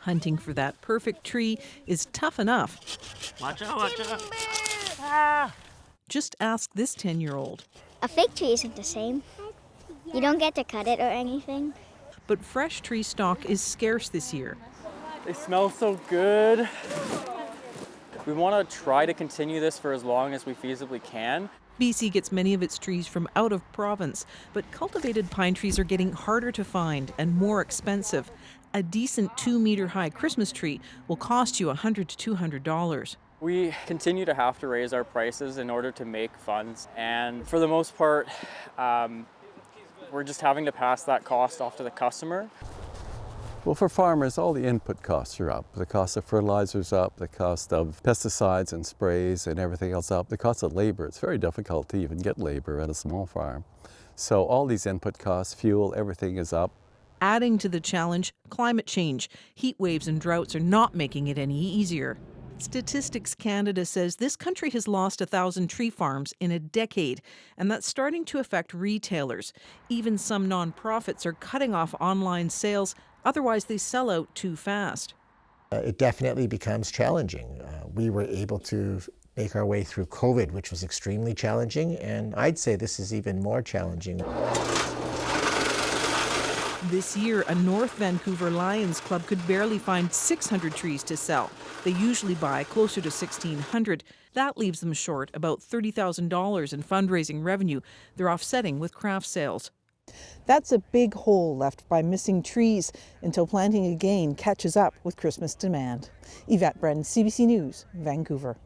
Hunting for that perfect tree is tough enough. Watch out, watch out. Just ask this 10-year-old. A fake tree isn't the same. You don't get to cut it or anything. But fresh tree stock is scarce this year. They smell so good. We want to try to continue this for as long as we feasibly can. BC gets many of its trees from out of province, but cultivated pine trees are getting harder to find and more expensive. A decent 2-meter-high Christmas tree will cost you $100 to $200. We continue to have to raise our prices in order to make funds, and for the most part, we're just having to pass that cost off to the customer. Well, for farmers, all the input costs are up. The cost of fertilizer's up, the cost of pesticides and sprays and everything else up. The cost of labor, it's very difficult to even get labor at a small farm. So all these input costs, fuel, everything is up. Adding to the challenge, climate change. Heat waves and droughts are not making it any easier. Statistics Canada says this country has lost 1,000 tree farms in a decade, and that's starting to affect retailers. Even some nonprofits are cutting off online sales, otherwise they sell out too fast. It definitely becomes challenging. We were able to make our way through COVID, which was extremely challenging, and I'd say this is even more challenging. This year, a North Vancouver Lions Club could barely find 600 trees to sell. They usually buy closer to 1,600. That leaves them short about $30,000 in fundraising revenue they're offsetting with craft sales. That's a big hole left by missing trees until planting again catches up with Christmas demand. Yvette Brennan, CBC News, Vancouver.